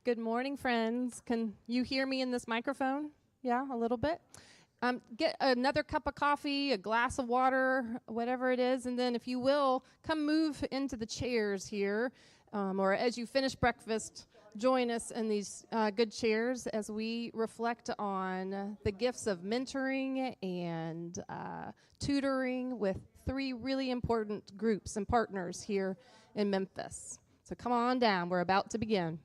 Good morning, friends. Can you hear me in this microphone? Yeah, a little bit. Get another cup of coffee, a glass of water, whatever it is, and then if you will, come move into the chairs here, or as you finish breakfast, join us in these good chairs as we reflect on the gifts of mentoring and tutoring with three really important groups and partners here in Memphis. So come on down. We're about to begin.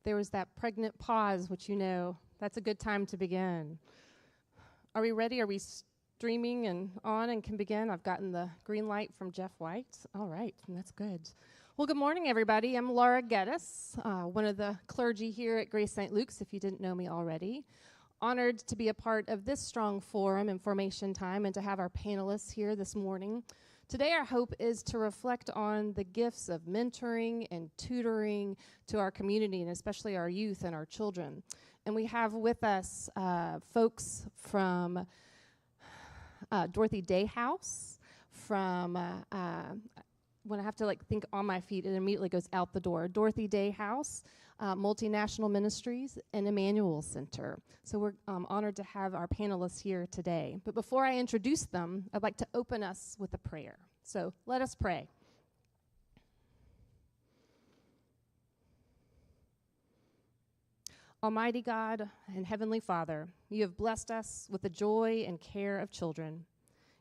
There was that pregnant pause, which that's a good time to begin. Are we ready? Are we streaming and on and can begin? I've gotten the green light from Jeff White. All right, that's good. Well, good morning, everybody. I'm Laura Geddes, one of the clergy here at Grace St. Luke's, if you didn't know me already. Honored to be a part of this strong forum and formation time and to have our panelists here this morning. Today, our hope is to reflect on the gifts of mentoring and tutoring to our community, and especially our youth and our children. And we have with us folks from Dorothy Day House, from, when I have to think on my feet, it immediately goes out the door. Dorothy Day House, Multinational Ministries, and Emmanuel Center. So we're honored to have our panelists here today. But before I introduce them, I'd like to open us with a prayer. So let us pray. Almighty God and Heavenly Father, you have blessed us with the joy and care of children.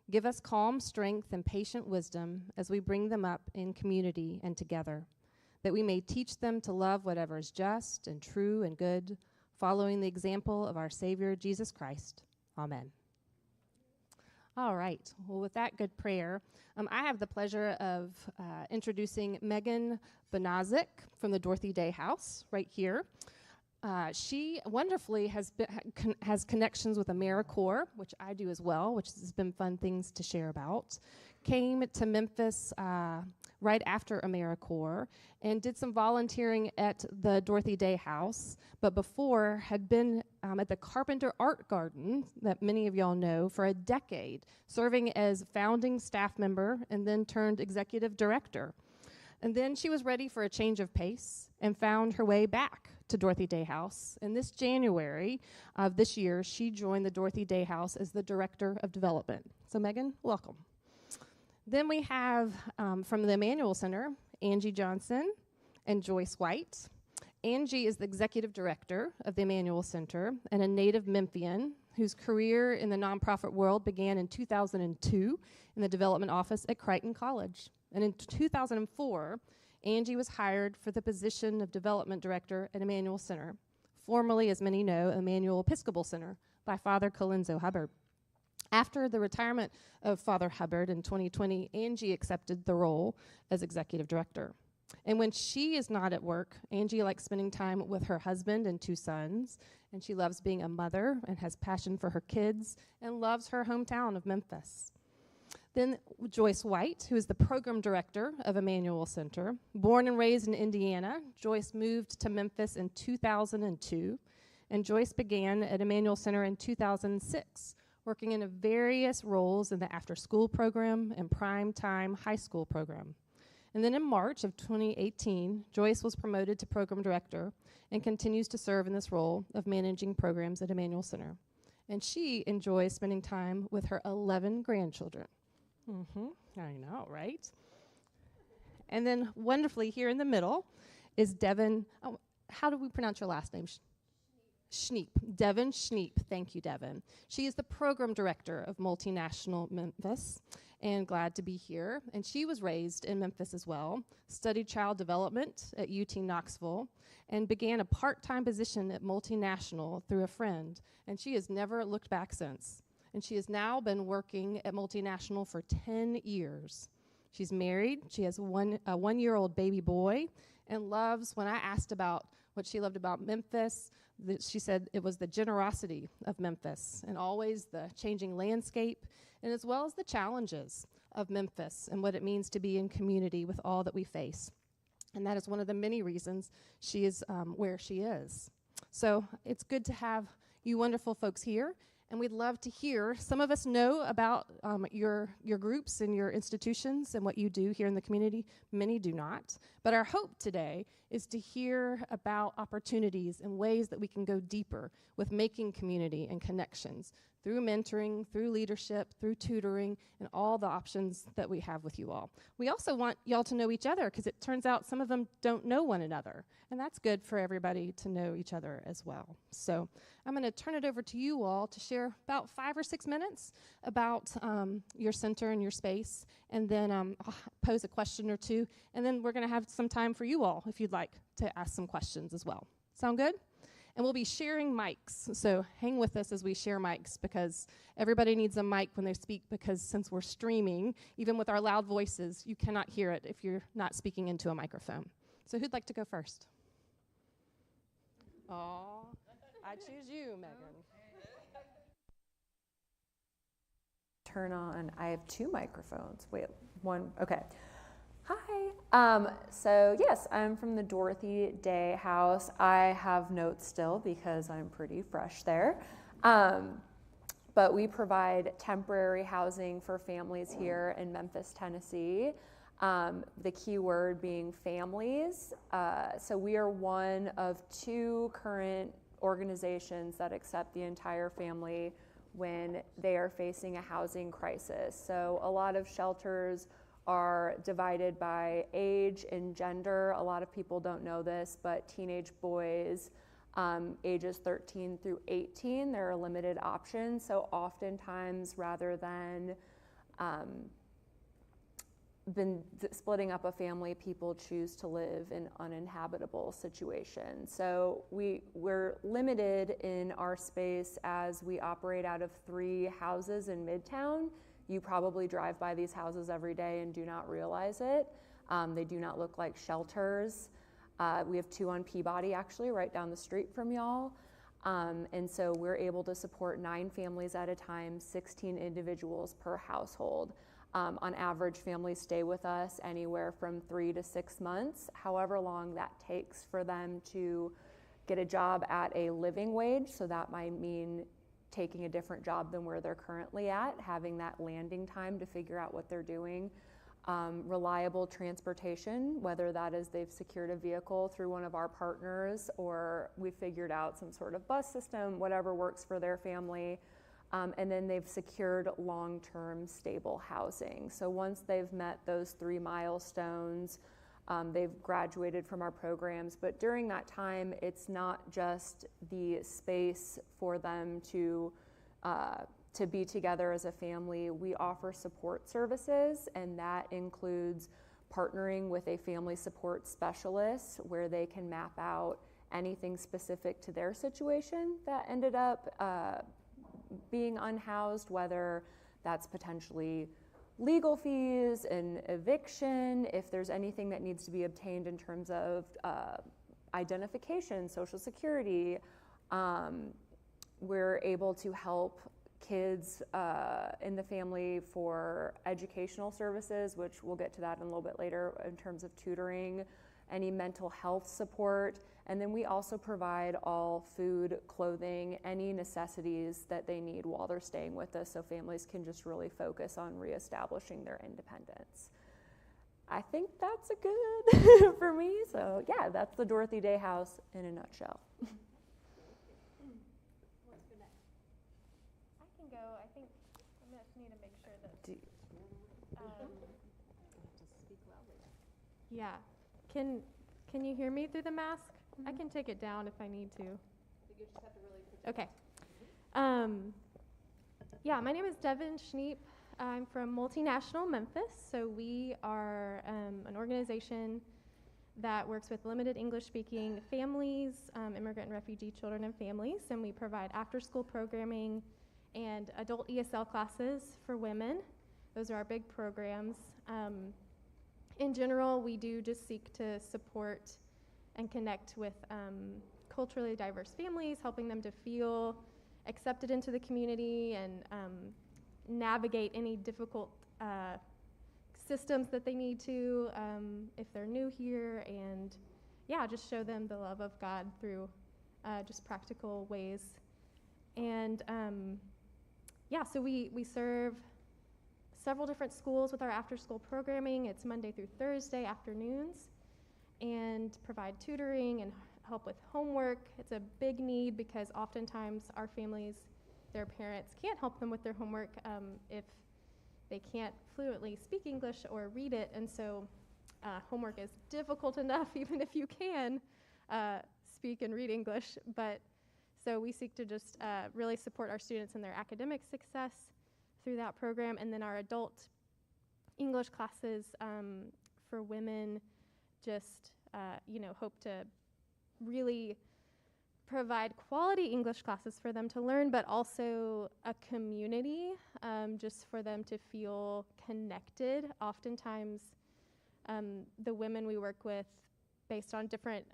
Give us calm strength and patient wisdom as we bring them up in community and together, that we may teach them to love whatever is just and true and good, following the example of our Savior, Jesus Christ. Amen. All right. Well, with that good prayer, I have the pleasure of introducing Megan Bonazic from the Dorothy Day House right here. She wonderfully has connections with AmeriCorps, which I do as well, which has been fun things to share about. Came to Memphis right after AmeriCorps and did some volunteering at the Dorothy Day House, but before had been at the Carpenter Art Garden, that many of y'all know, for a decade, serving as founding staff member and then turned executive director. And then she was ready for a change of pace and found her way back to Dorothy Day House. And this January of this year, she joined the Dorothy Day House as the Director of Development. So Megan, welcome. Then we have from the Emmanuel Center, Angie Johnson and Joyce White. Angie is the Executive Director of the Emmanuel Center and a native Memphian whose career in the nonprofit world began in 2002 in the development office at Crichton College. And in 2004, Angie was hired for the position of Development Director at Emmanuel Center, formerly, as many know, Emmanuel Episcopal Center by Father Colenso Hubbard. After the retirement of Father Hubbard in 2020, Angie accepted the role as Executive Director. And when she is not at work, Angie likes spending time with her husband and 2 sons, and she loves being a mother and has passion for her kids and loves her hometown of Memphis. Then Joyce White, who is the program director of Emmanuel Center. Born and raised in Indiana, Joyce moved to Memphis in 2002, and Joyce began at Emmanuel Center in 2006, working in various roles in the after-school program and prime-time high school program. And then in March of 2018, Joyce was promoted to program director and continues to serve in this role of managing programs at Emmanuel Center. And she enjoys spending time with her 11 grandchildren. I know, right? And then wonderfully here in the middle is Devin. Oh, how do we pronounce your last name? Schneep. Devin Schneep. Thank you, Devin. She is the program director of Multinational Memphis, and glad to be here. And she was raised in Memphis as well, studied child development at UT Knoxville, and began a part-time position at Multinational through a friend. And she has never looked back since. And she has now been working at Multinational for 10 years. She's married. She has a one-year-old baby boy, and loves, when I asked about what she loved about Memphis, she said it was the generosity of Memphis and always the changing landscape, and as well as the challenges of Memphis and what it means to be in community with all that we face. And that is one of the many reasons she is where she is. So it's good to have you wonderful folks here, and we'd love to hear. Some of us know about your groups and your institutions and what you do here in the community. Many do not. But our hope today is to hear about opportunities and ways that we can go deeper with making community and connections through mentoring, through leadership, through tutoring, and all the options that we have with you all. We also want y'all to know each other, because it turns out some of them don't know one another, and that's good for everybody to know each other as well. So I'm going to turn it over to you all to share about 5 or 6 minutes about your center and your space, and then I'll pose a question or two, and then we're going to have some time for you all, if you'd like, to ask some questions as well. Sound good? And we'll be sharing mics, so hang with us as we share mics, because everybody needs a mic when they speak, because since we're streaming, even with our loud voices, you cannot hear it if you're not speaking into a microphone. So who'd like to go first? Oh, I choose you, Megan. Turn on, I have 2 microphones. Wait, one, okay. Hi, so yes, I'm from the Dorothy Day House. I have notes still because I'm pretty fresh there. But we provide temporary housing for families here in Memphis, Tennessee. The key word being families. So we are one of 2 current organizations that accept the entire family when they are facing a housing crisis. So a lot of shelters are divided by age and gender. A lot of people don't know this, but teenage boys, ages 13 through 18, there are limited options. So oftentimes, rather than splitting up a family, people choose to live in uninhabitable situations. So we're limited in our space as we operate out of 3 houses in Midtown. You probably drive by these houses every day and do not realize it. They do not look like shelters. We have 2 on Peabody, actually, right down the street from y'all. And so we're able to support 9 families at a time, 16 individuals per household. On average, families stay with us anywhere from 3 to 6 months, however long that takes for them to get a job at a living wage. So that might mean taking a different job than where they're currently at, having that landing time to figure out what they're doing. Reliable transportation, whether that is they've secured a vehicle through one of our partners, or we figured out some sort of bus system, whatever works for their family. And then they've secured long-term stable housing. So once they've met those 3 milestones, they've graduated from our programs. But during that time, it's not just the space for them to be together as a family. We offer support services, and that includes partnering with a family support specialist where they can map out anything specific to their situation that ended up being unhoused, whether that's potentially legal fees and eviction, if there's anything that needs to be obtained in terms of identification, Social Security. We're able to help kids in the family for educational services, which we'll get to that in a little bit later in terms of tutoring, any mental health support, and then we also provide all food, clothing, any necessities that they need while they're staying with us, so families can just really focus on reestablishing their independence. I think that's a good for me. So yeah, that's the Dorothy Day House in a nutshell. What's the next? I can go. I think I just need to make sure that. Yeah. Can you hear me through the mask? I can take it down if I need to. You just have to really okay. Yeah, my name is Devin Schneep. I'm from Multinational Memphis. So we are an organization that works with limited English-speaking families, immigrant and refugee children and families, and we provide after-school programming and adult ESL classes for women. Those are our big programs. In general, we do just seek to support and connect with culturally diverse families, helping them to feel accepted into the community and navigate any difficult systems that they need to if they're new here, and yeah, just show them the love of God through just practical ways. And yeah, so we serve several different schools with our after-school programming. It's Monday through Thursday afternoons, and provide tutoring and help with homework. It's a big need because oftentimes our families, their parents can't help them with their homework if they can't fluently speak English or read it, and so homework is difficult enough even if you can speak and read English. But so we seek to just really support our students in their academic success through that program, and then our adult English classes for women just hope to really provide quality English classes for them to learn, but also a community just for them to feel connected. Oftentimes the women we work with, based on different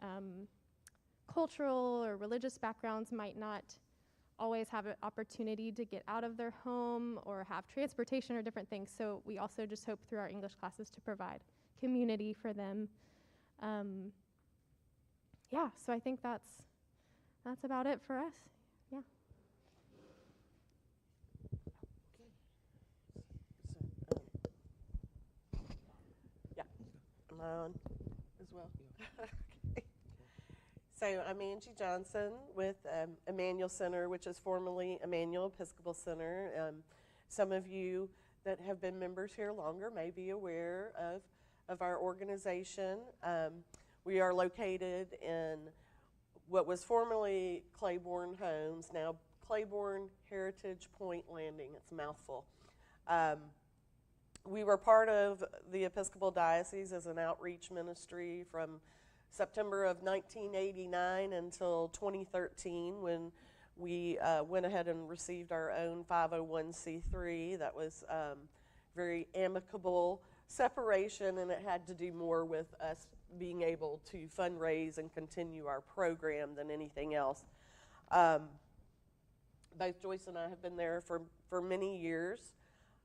cultural or religious backgrounds, might not always have an opportunity to get out of their home or have transportation or different things. So we also just hope through our English classes to provide community for them. Yeah, so I think that's about it for us. Yeah. Yeah, am I on as well? Okay. So I'm Angie Johnson with Emmanuel Center, which is formerly Emmanuel Episcopal Center. Some of you that have been members here longer may be aware of our organization. We are located in what was formerly Claiborne Homes, now Claiborne Heritage Point Landing. It's a mouthful. We were part of the Episcopal Diocese as an outreach ministry from September of 1989 until 2013, when we went ahead and received our own 501c3. That was very amicable separation, and it had to do more with us being able to fundraise and continue our program than anything else. Both Joyce and I have been there for many years.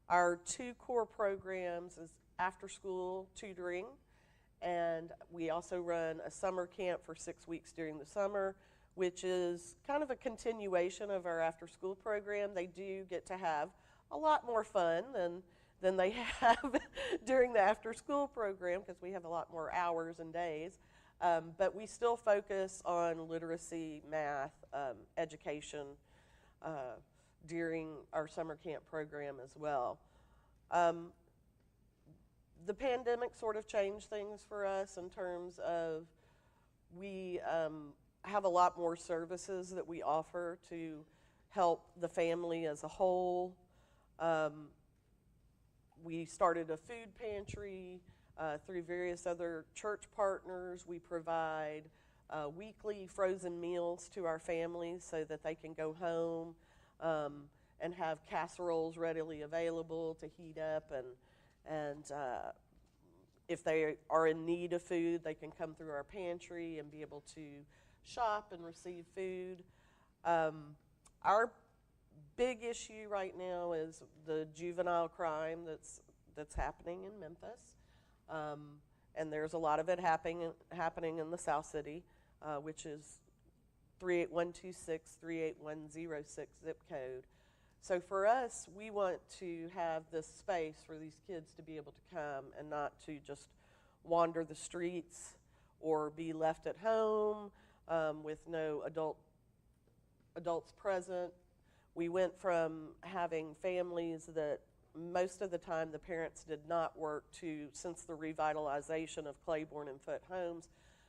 Our two core programs is after-school tutoring, and we also run a summer camp for 6 weeks during the summer, which is kind of a continuation of our after-school program. They do get to have a lot more fun than they have during the after-school program, because we have a lot more hours and days. But we still focus on literacy, math, education during our summer camp program as well. The pandemic sort of changed things for us in terms of we have a lot more services that we offer to help the family as a whole. We started a food pantry through various other church partners. We provide weekly frozen meals to our families so that they can go home and have casseroles readily available to heat up, and if they are in need of food, they can come through our pantry and be able to shop and receive food. Our big issue right now is the juvenile crime that's happening in Memphis. And there's a lot of it happening in the South City, which is 38126, 38106 zip code. So for us, we want to have this space for these kids to be able to come and not to just wander the streets or be left at home with no adults present. We went from having families that most of the time the parents did not work to, since the revitalization of Claiborne and Foote homes,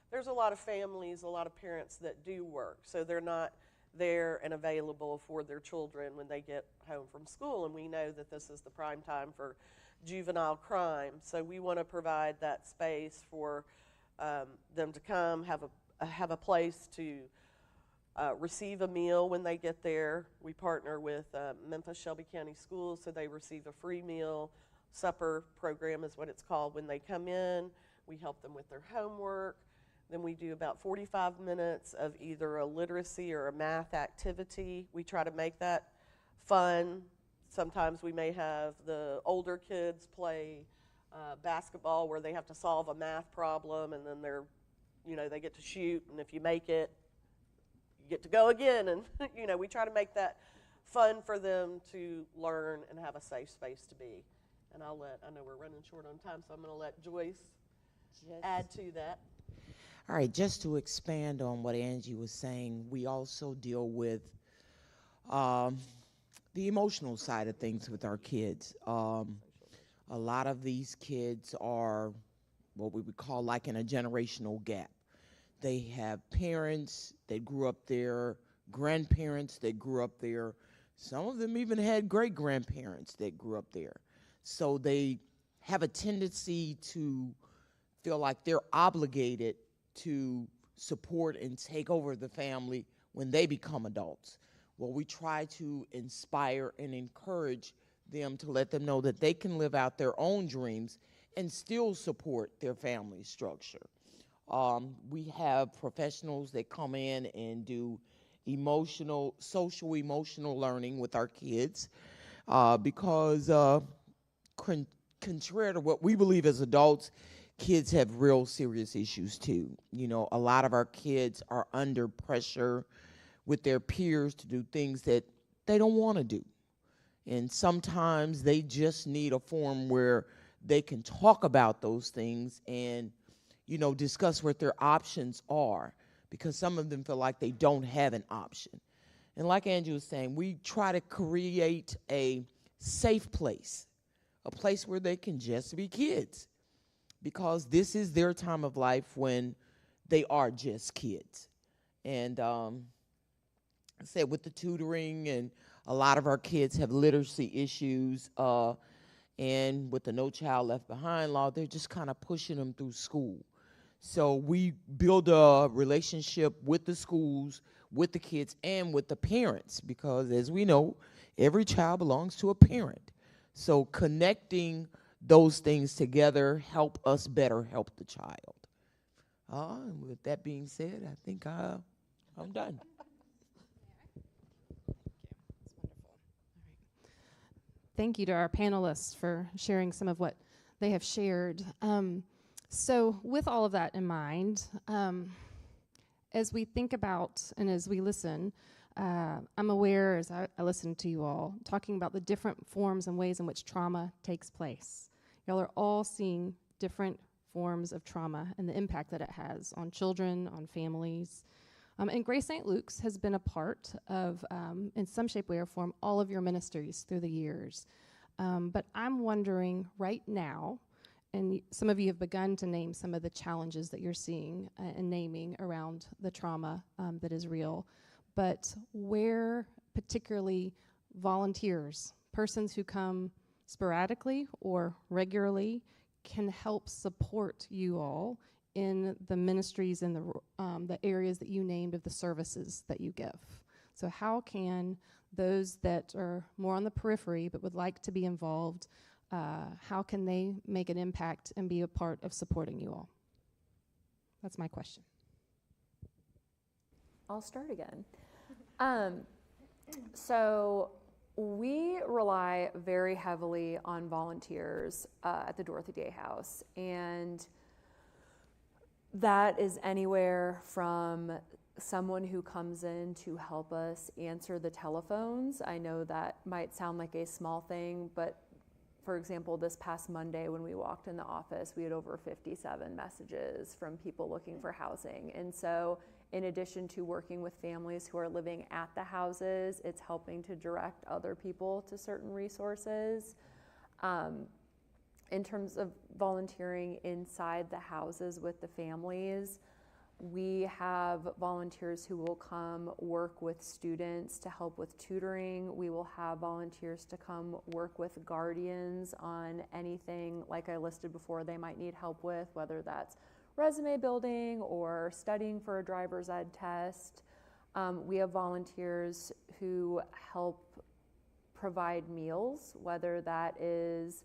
there's a lot of families, a lot of parents that do work. So they're not there and available for their children when they get home from school. And we know that this is the prime time for juvenile crime. So we want to provide that space for them to come, have a place to receive a meal when they get there. We partner with Memphis Shelby County Schools, so they receive a free meal. Supper program is what it's called when they come in. We help them with their homework. Then we do about 45 minutes of either a literacy or a math activity. We try to make that fun. Sometimes we may have the older kids play basketball where they have to solve a math problem, and then they get to shoot, and if you make it, you get to go again. And we try to make that fun for them to learn and have a safe space to be. And I know we're running short on time, so I'm going to let Joyce add to that. All right, just to expand on what Angie was saying, we also deal with the emotional side of things with our kids. A lot of these kids are what we would call like in a generational gap. They have parents that grew up there, grandparents that grew up there. Some of them even had great-grandparents that grew up there. So they have a tendency to feel like they're obligated to support and take over the family when they become adults. Well, we try to inspire and encourage them to let them know that they can live out their own dreams and still support their family structure. We have professionals that come in and do social emotional learning with our kids because contrary to what we believe as adults, kids have real serious issues too. A lot of our kids are under pressure with their peers to do things that they don't want to do. And sometimes they just need a forum where they can talk about those things and, discuss what their options are, because some of them feel like they don't have an option. And like Andrew was saying, we try to create a safe place, a place where they can just be kids, because this is their time of life when they are just kids. And I said with the tutoring, and a lot of our kids have literacy issues, and with the No Child Left Behind law, they're just kind of pushing them through school. So we build a relationship with the schools, with the kids, and with the parents, because as we know, every child belongs to a parent. So connecting those things together help us better help the child. And with that being said, I think I'm done. Thank you to our panelists for sharing some of what they have shared. So with all of that in mind, as we think about and as we listen, I'm aware, as I listen to you all, talking about the different forms and ways in which trauma takes place. Y'all are all seeing different forms of trauma and the impact that it has on children, on families. And Grace St. Luke's has been a part of, in some shape, way, or form, all of your ministries through the years. But I'm wondering right now, and some of you have begun to name some of the challenges that you're seeing and naming around the trauma that is real, but where particularly volunteers, persons who come sporadically or regularly, can help support you all in the ministries and the areas that you named of the services that you give. So how can those that are more on the periphery but would like to be involved, how can they make an impact and be a part of supporting you all? That's my question. I'll start again. So We rely very heavily on volunteers at the Dorothy Day House, and that is anywhere from someone who comes in to help us answer the telephones. I know that might sound like a small thing, but for example, this past Monday when we walked in the office, we had over 57 messages from people looking for housing. And so in addition to working with families who are living at the houses, it's helping to direct other people to certain resources. In terms of volunteering inside the houses with the families, we have volunteers who will come work with students to help with tutoring. We will have volunteers to come work with guardians on anything like I listed before they might need help with, whether that's resume building or studying for a driver's ed test. We have volunteers who help provide meals, whether that is,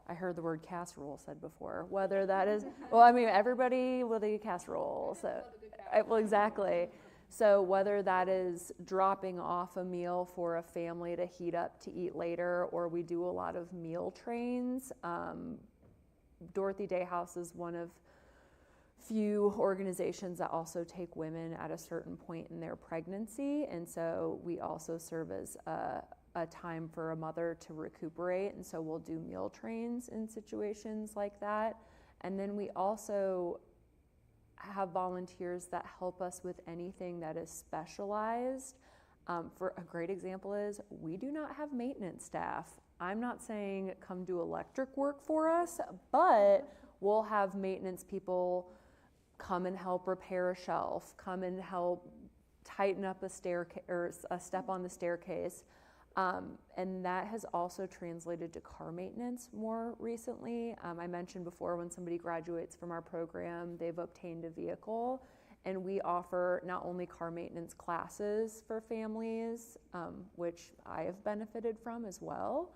I heard the word casserole said before, whether that is, well, I mean, everybody will eat casserole, so, well, exactly. So whether that is dropping off a meal for a family to heat up to eat later, or we do a lot of meal trains. Dorothy Day House is one of few organizations that also take women at a certain point in their pregnancy, and so we also serve as a time for a mother to recuperate, and so we'll do meal trains in situations like that. And then we also have volunteers that help us with anything that is specialized. For a great example is, we do not have maintenance staff. I'm not saying come do electric work for us, but we'll have maintenance people come and help repair a shelf, come and help tighten up a staircase or a step on the staircase. And that has also translated to car maintenance more recently. I mentioned before, when somebody graduates from our program, they've obtained a vehicle, and we offer not only car maintenance classes for families, which I have benefited from as well,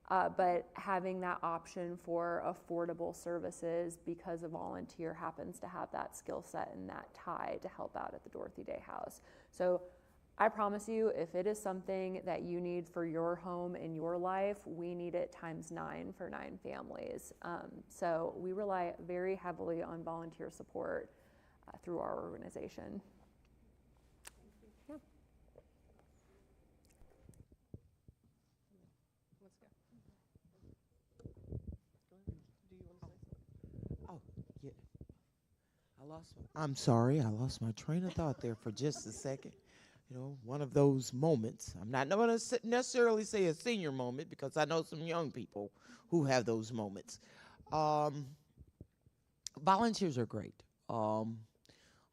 but having that option for affordable services because a volunteer happens to have that skill set and that tie to help out at the Dorothy Day House. So I promise you, if it is something that you need for your home in your life, we need it ×9 for 9 families. So we rely very heavily on volunteer support through our organization. Yeah. Oh, yeah. I'm sorry, I lost my train of thought there for just a second. You know, one of those moments. I'm not going to necessarily say a senior moment, because I know some young people who have those moments. Volunteers are great. A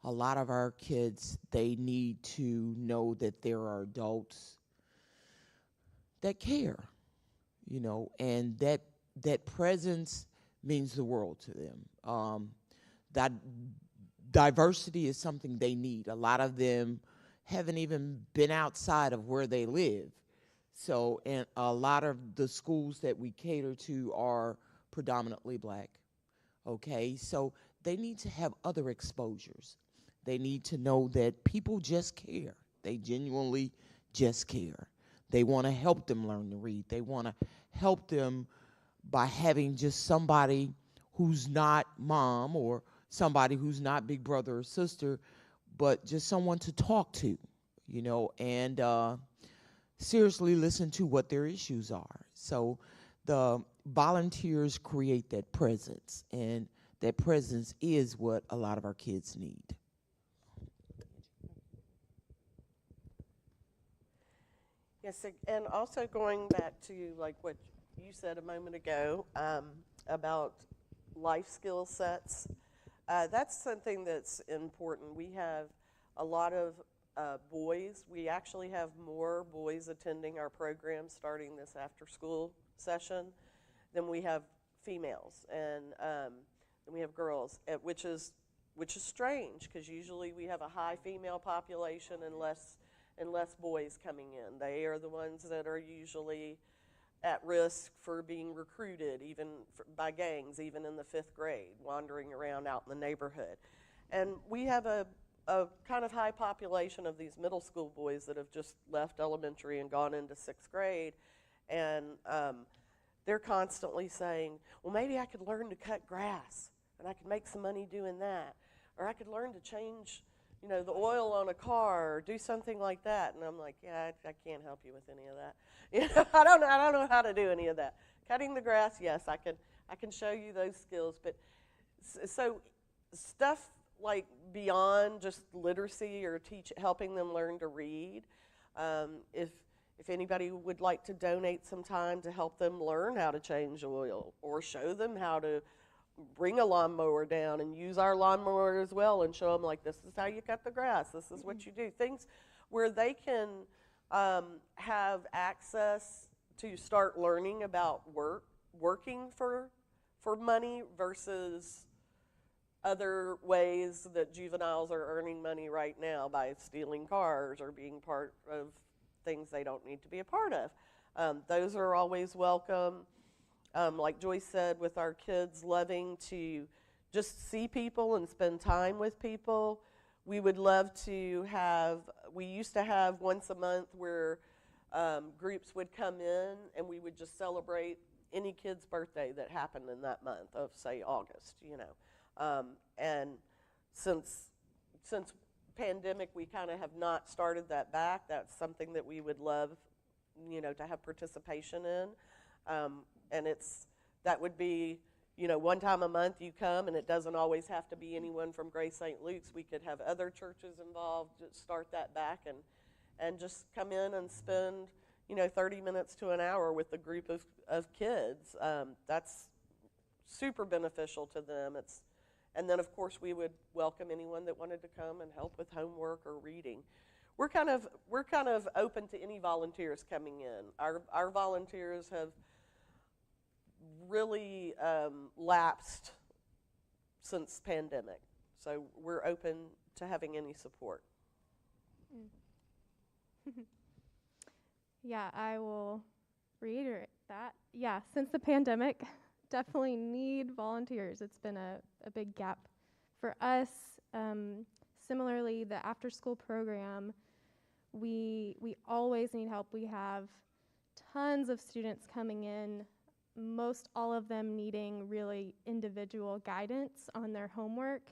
lot of our kids, they need to know that there are adults that care, you know, and that presence means the world to them. That diversity is something they need. A lot of them haven't even been outside of where they live. So, and a lot of the schools that we cater to are predominantly black. Okay, so they need to have other exposures. They need to know that people just care. They genuinely just care. They want to help them learn to read. They want to help them by having just somebody who's not mom or somebody who's not big brother or sister, but just someone to talk to, you know, and seriously listen to what their issues are. So the volunteers create that presence, and that presence is what a lot of our kids need. Yes, and also going back to like what you said a moment ago about life skill sets, that's something that's important. We have a lot of boys. We actually have more boys attending our program starting this after-school session than we have females, and then we have girls, which is strange, because usually we have a high female population and less boys coming in. They are the ones that are usually at risk for being recruited, even by gangs, even in the 5th grade, wandering around out in the neighborhood. And we have a a kind of high population of these middle school boys that have just left elementary and gone into 6th grade, and they're constantly saying, well, maybe I could learn to cut grass, and I could make some money doing that, or I could learn to change, you know, the oil on a car, or do something like that. And I'm like, yeah, I can't help you with any of that. You know, I don't know how to do any of that. Cutting the grass, yes, I can show you those skills, but so stuff like beyond just literacy or helping them learn to read, if anybody would like to donate some time to help them learn how to change oil, or show them how to bring a lawnmower down and use our lawnmower as well, and show them, like, this is how you cut the grass, this is what you do, things where they can have access to start learning about working for money versus other ways that juveniles are earning money right now by stealing cars or being part of things they don't need to be a part of. Those are always welcome. Like Joyce said, with our kids loving to just see people and spend time with people, we would love to have, we used to have once a month where groups would come in and we would just celebrate any kid's birthday that happened in that month of, say, August, you know. And since pandemic, we kind of have not started that back. That's something that we would love, you know, to have participation in. And that would be, you know, one time a month you come, and it doesn't always have to be anyone from Grace St. Luke's. We could have other churches involved, just start that back and just come in and spend, you know, 30 minutes to an hour with a group of kids. That's super beneficial to them. And then, of course, we would welcome anyone that wanted to come and help with homework or reading. We're kind of open to any volunteers coming in. Our volunteers have really lapsed since pandemic, so we're open to having any support. Yeah, I will reiterate that. Yeah, since the pandemic, definitely need volunteers. It's been a big gap for us. Similarly, the after-school program, we always need help. We have tons of students coming in, most all of them needing really individual guidance on their homework.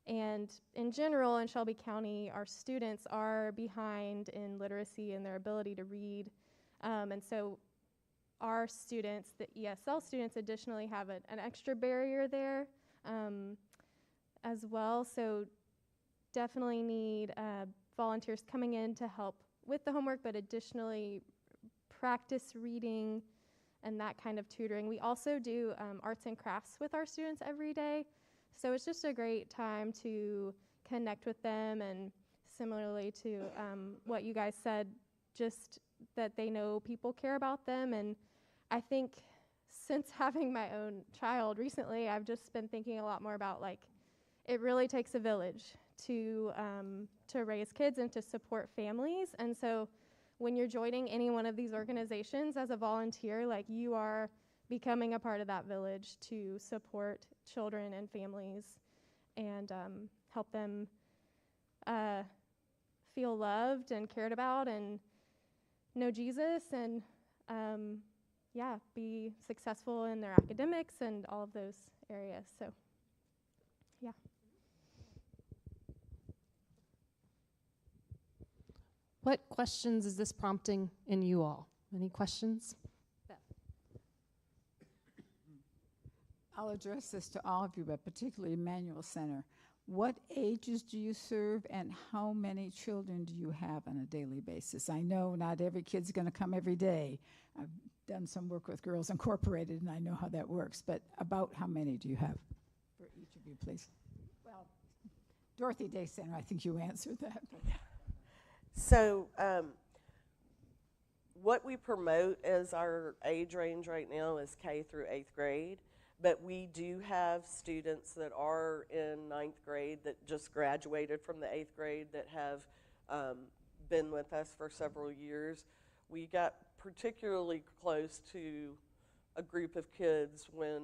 And in general, in Shelby County, our students are behind in literacy and their ability to read. And so our students, the ESL students, additionally have an extra barrier there as well. So definitely need volunteers coming in to help with the homework, but additionally practice reading and that kind of tutoring. We also do arts and crafts with our students every day. So it's just a great time to connect with them, and similarly to what you guys said, just that they know people care about them. And I think since having my own child recently, I've just been thinking a lot more about, like, it really takes a village to raise kids and to support families. And so when you're joining any one of these organizations as a volunteer, like, you are becoming a part of that village to support children and families and help them feel loved and cared about and know Jesus and be successful in their academics and all of those areas. So, yeah. What questions is this prompting in you all? Any questions? I'll address this to all of you, but particularly Emmanuel Center. What ages do you serve, and how many children do you have on a daily basis? I know not every kid's going to come every day. I've done some work with Girls Incorporated, and I know how that works, but about how many do you have for each of you, please? Well, Dorothy Day Center, I think you answered that. So what we promote as our age range right now is K through 8th grade. But we do have students that are in 9th grade that just graduated from the 8th grade that have been with us for several years. We got particularly close to a group of kids when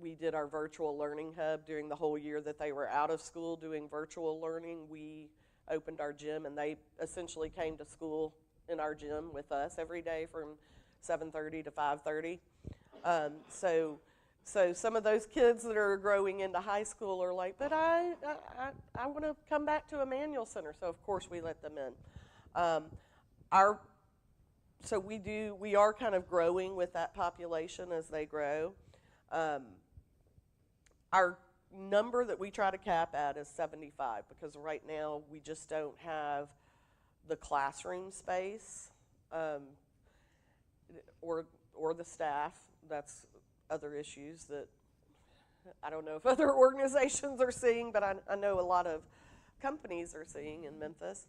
we did our virtual learning hub during the whole year that they were out of school doing virtual learning. We opened our gym, and they essentially came to school in our gym with us every day from 7:30 to 5:30. So some of those kids that are growing into high school are like, but I want to come back to Emmanuel Center. So of course we let them in. So we are kind of growing with that population as they grow. Our number that we try to cap at is 75, because right now we just don't have the classroom space or the staff. That's other issues that I don't know if other organizations are seeing, but I know a lot of companies are seeing in Memphis.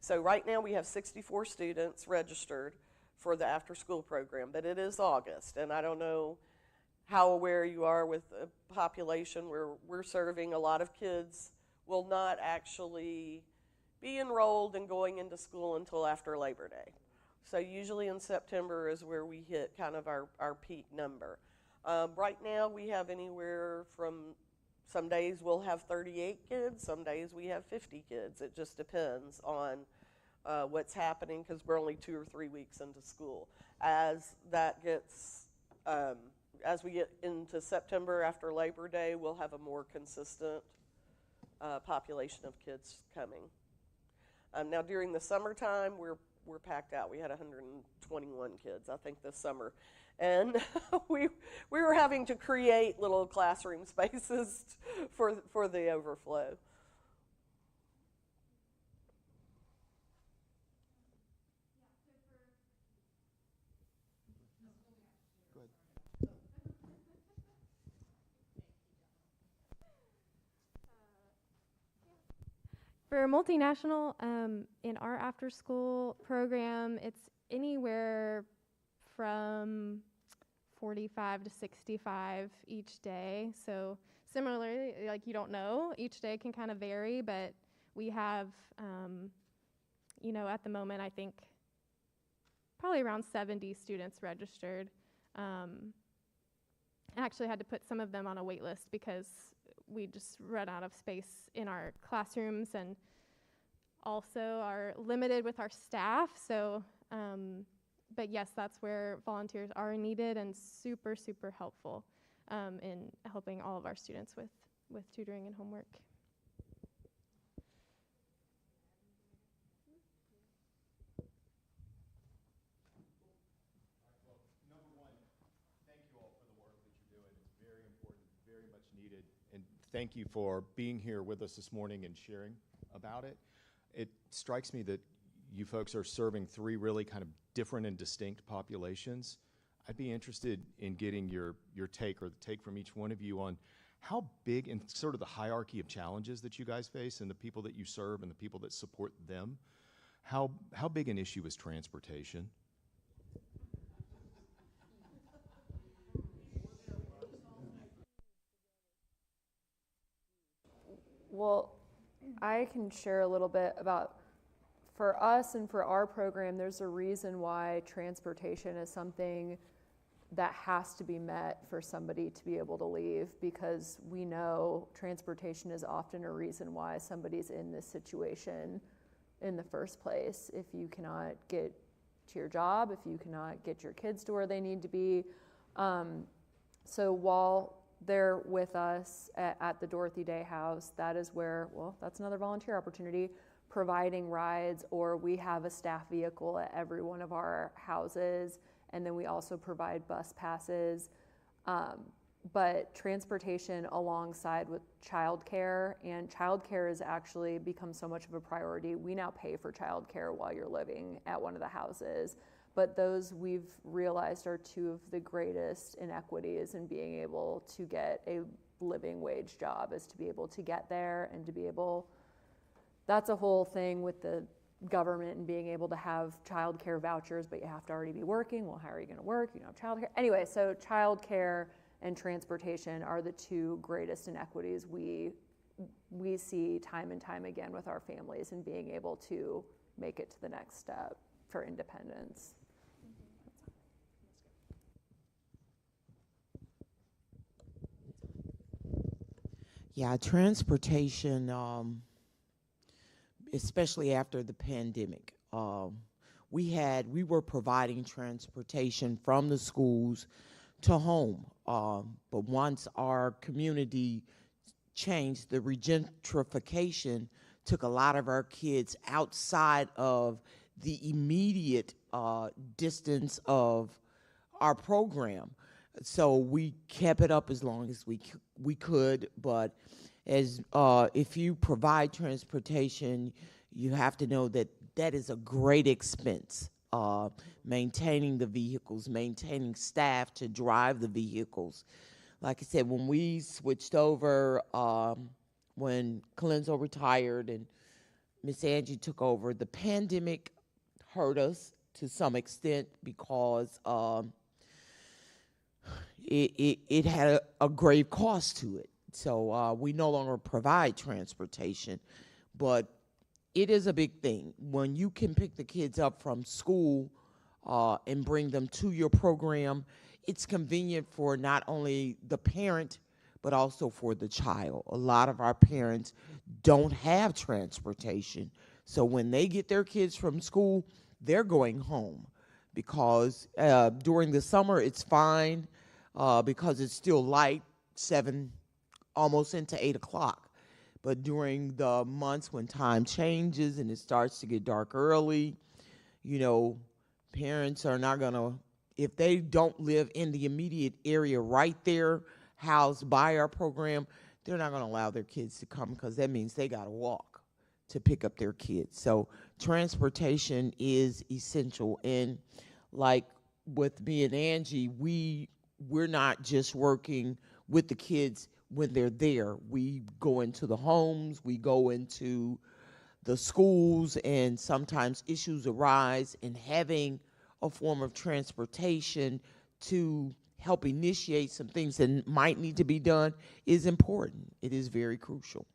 So right now we have 64 students registered for the after-school program, but it is August, and I don't know how aware you are with a population where we're serving. A lot of kids will not actually be enrolled and going into school until after Labor Day. So usually in September is where we hit kind of our peak number. Right now we have anywhere from, some days we'll have 38 kids, some days we have 50 kids. It just depends on what's happening, because we're only 2 or 3 weeks into school. As we get into September after Labor Day, we'll have a more consistent population of kids coming. Now during the summertime, we're packed out. We had 121 kids, I think, this summer. And we were having to create little classroom spaces for the overflow. For multinational, in our after-school program, it's anywhere from 45 to 65 each day. So similarly, like, you don't know, each day can kind of vary, but we have, at the moment, I think probably around 70 students registered. I actually had to put some of them on a wait list because we just run out of space in our classrooms, and also are limited with our staff. So, but yes, that's where volunteers are needed and super, super helpful in helping all of our students with tutoring and homework. And thank you for being here with us this morning and sharing about it. It strikes me that you folks are serving 3 really kind of different and distinct populations. I'd be interested in getting your take, or the take from each one of you, on how big, and sort of the hierarchy of challenges that you guys face and the people that you serve and the people that support them. How big an issue is transportation? Well, I can share a little bit about, for us and for our program, there's a reason why transportation is something that has to be met for somebody to be able to leave, because we know transportation is often a reason why somebody's in this situation in the first place. If you cannot get to your job, if you cannot get your kids to where they need to be. So while they're with us at the Dorothy Day House, that is where, well, that's another volunteer opportunity, providing rides, or we have a staff vehicle at every one of our houses, and then we also provide bus passes. But transportation alongside with childcare, and childcare has actually become so much of a priority. We now pay for childcare while you're living at one of the houses. But those, we've realized, are 2 of the greatest inequities in being able to get a living wage job, is to be able to get there and to be able, that's a whole thing with the government and being able to have childcare vouchers, but you have to already be working. Well, how are you going to work? You don't have childcare. Anyway, so childcare and transportation are the 2 greatest inequities we see time and time again with our families, and being able to make it to the next step for independence. Yeah, transportation, especially after the pandemic. We were providing transportation from the schools to home. But once our community changed, the regentrification took a lot of our kids outside of the immediate distance of our program. So we kept it up as long as we could, but as if you provide transportation, you have to know that that is a great expense. Maintaining the vehicles, maintaining staff to drive the vehicles. Like I said, when we switched over, when Colenso retired and Miss Angie took over, the pandemic hurt us to some extent because it had a grave cost to it. So we no longer provide transportation, but it is a big thing. When you can pick the kids up from school and bring them to your program, it's convenient for not only the parent, but also for the child. A lot of our parents don't have transportation. So when they get their kids from school, they're going home because during the summer it's fine because it's still light, 7, almost into 8 o'clock. But during the months when time changes and it starts to get dark early, you know, parents are not going to, if they don't live in the immediate area right there, housed by our program, they're not going to allow their kids to come because that means they got to walk to pick up their kids. So transportation is essential. And like with me and Angie, we're not just working with the kids when they're there. We go into the homes, we go into the schools, and sometimes issues arise, and having a form of transportation to help initiate some things that might need to be done is important. It is very crucial.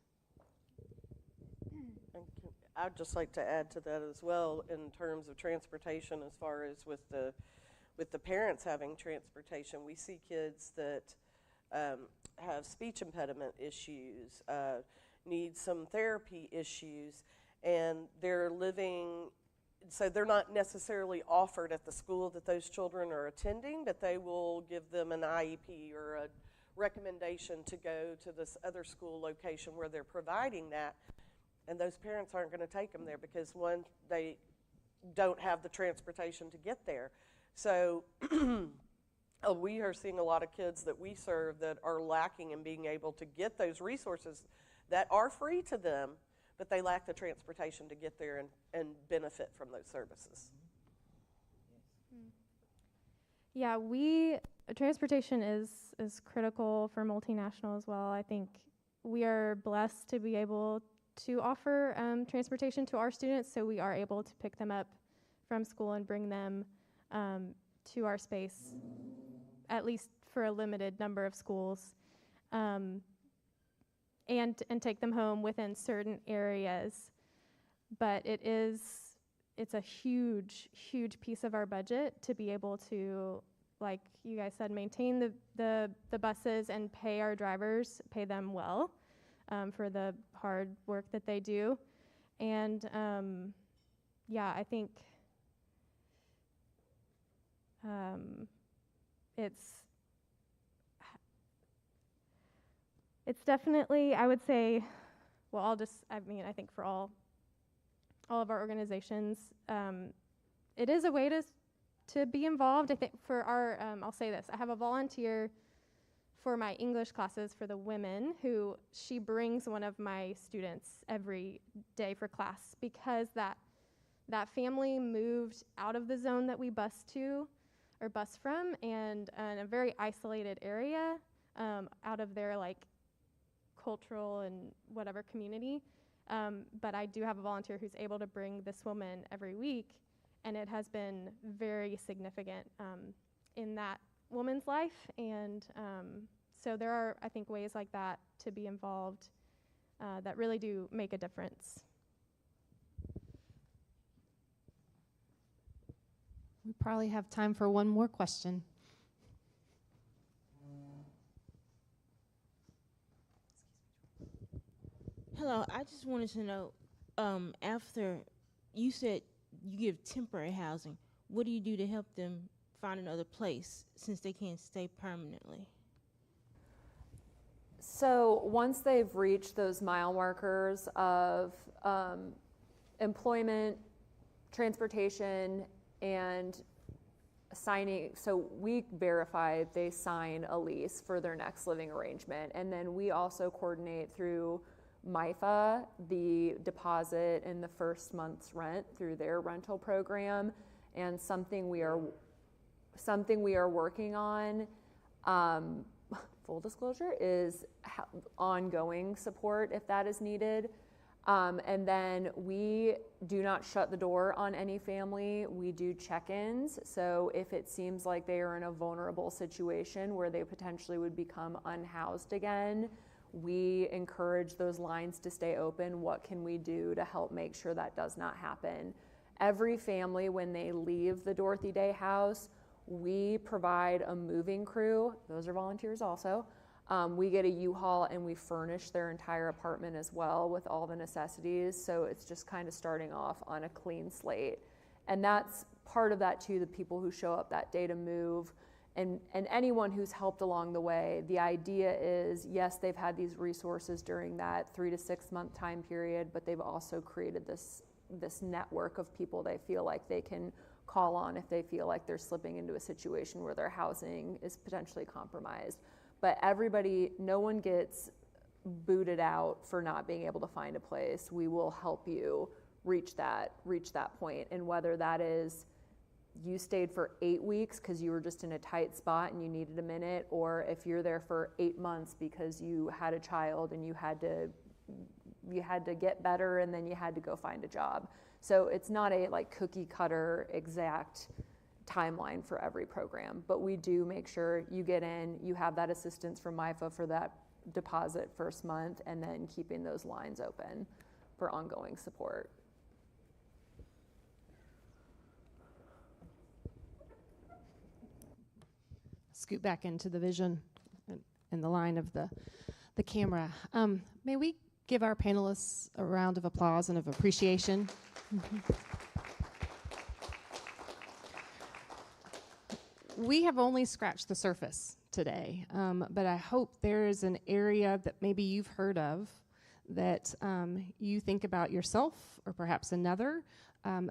I'd just like to add to that as well in terms of transportation, as far as with the parents having transportation. We see kids that have speech impediment issues, need some therapy issues, and they're living, so they're not necessarily offered at the school that those children are attending, but they will give them an IEP or a recommendation to go to this other school location where they're providing that, and those parents aren't going to take them there because, one, they don't have the transportation to get there. So we are seeing a lot of kids that we serve that are lacking in being able to get those resources that are free to them, but they lack the transportation to get there and benefit from those services. Yeah, transportation is critical for multinational as well. I think we are blessed to be able to offer transportation to our students, so we are able to pick them up from school and bring them to our space, at least for a limited number of schools, and take them home within certain areas. But it's a huge piece of our budget to be able to, like you guys said, maintain the buses and pay our drivers, pay them well for the hard work that they do. And yeah, I think it's definitely, I would say, well, I think for all of our organizations, it is a way to be involved. I think for our, I'll say this, I have a volunteer for my English classes for the women who she brings one of my students every day for class because that family moved out of the zone that we bus from and in a very isolated area out of their like cultural and whatever community. But I do have a volunteer who's able to bring this woman every week, and it has been very significant in that woman's life. And so there are, I think, ways like that to be involved that really do make a difference. We probably have time for one more question. Hello, I just wanted to know, after you said you give temporary housing, what do you do to help them find another place since they can't stay permanently? So once they've reached those mile markers of employment, transportation, and signing, so we verify they sign a lease for their next living arrangement, and then we also coordinate through MIFA the deposit and the first month's rent through their rental program. And something we are working on, full disclosure, is ongoing support if that is needed. And then we do not shut the door on any family. We do check-ins. So if it seems like they are in a vulnerable situation where they potentially would become unhoused again, we encourage those lines to stay open. What can we do to help make sure that does not happen? Every family, when they leave the Dorothy Day House, we provide a moving crew. Those are volunteers also. We get a U-Haul and we furnish their entire apartment as well with all the necessities. So it's just kind of starting off on a clean slate. And that's part of that too, the people who show up that day to move and anyone who's helped along the way. The idea is, yes, they've had these resources during that 3 to 6 month time period, but they've also created this network of people they feel like they can call on if they feel like they're slipping into a situation where their housing is potentially compromised. But everybody, no one gets booted out for not being able to find a place. We will help you reach that point. And whether that is you stayed for 8 weeks because you were just in a tight spot and you needed a minute, or if you're there for 8 months because you had a child and you had to get better and then you had to go find a job. So it's not a like cookie cutter exact timeline for every program, but we do make sure you get in, you have that assistance from MIFA for that deposit first month, and then keeping those lines open for ongoing support. Scoot back into the vision and the line of the camera. May we give our panelists a round of applause and of appreciation? We have only scratched the surface today, but I hope there is an area that maybe you've heard of that you think about yourself or perhaps another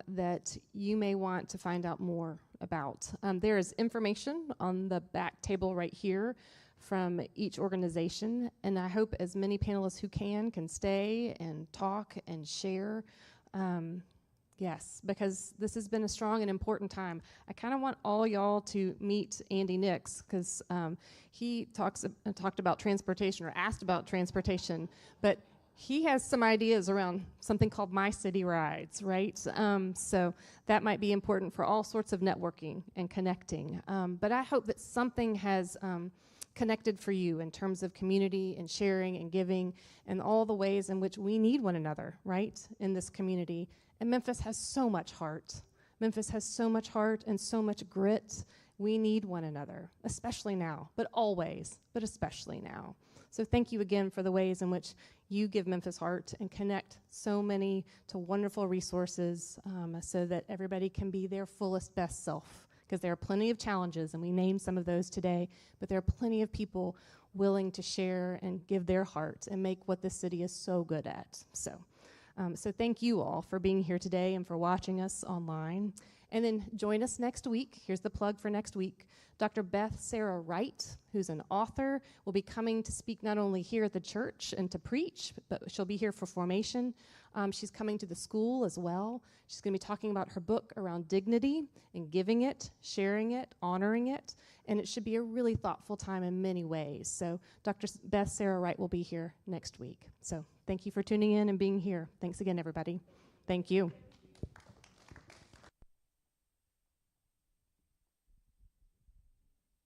that you may want to find out more about. There is information on the back table right here from each organization, and I hope as many panelists who can stay and talk and share. Yes, because this has been a strong and important time. I kind of want all y'all to meet Andy Nix, because he talked about transportation, or asked about transportation, but he has some ideas around something called My City Rides, right? So that might be important for all sorts of networking and connecting. But I hope that something has connected for you in terms of community and sharing and giving and all the ways in which we need one another, right, in this community. And Memphis has so much heart. Memphis has so much heart and so much grit. We need one another, especially now, but always, but especially now. So thank you again for the ways in which you give Memphis heart and connect so many to wonderful resources so that everybody can be their fullest, best self. Because there are plenty of challenges, and we named some of those today, but there are plenty of people willing to share and give their heart and make what this city is so good at. So thank you all for being here today and for watching us online. And then join us next week. Here's the plug for next week. Dr. Beth Sarah Wright, who's an author, will be coming to speak not only here at the church and to preach, but she'll be here for formation. She's coming to the school as well. She's going to be talking about her book around dignity and giving it, sharing it, honoring it, and it should be a really thoughtful time in many ways. So Dr. Beth Sarah Wright will be here next week. So thank you for tuning in and being here. Thanks again, everybody. Thank you.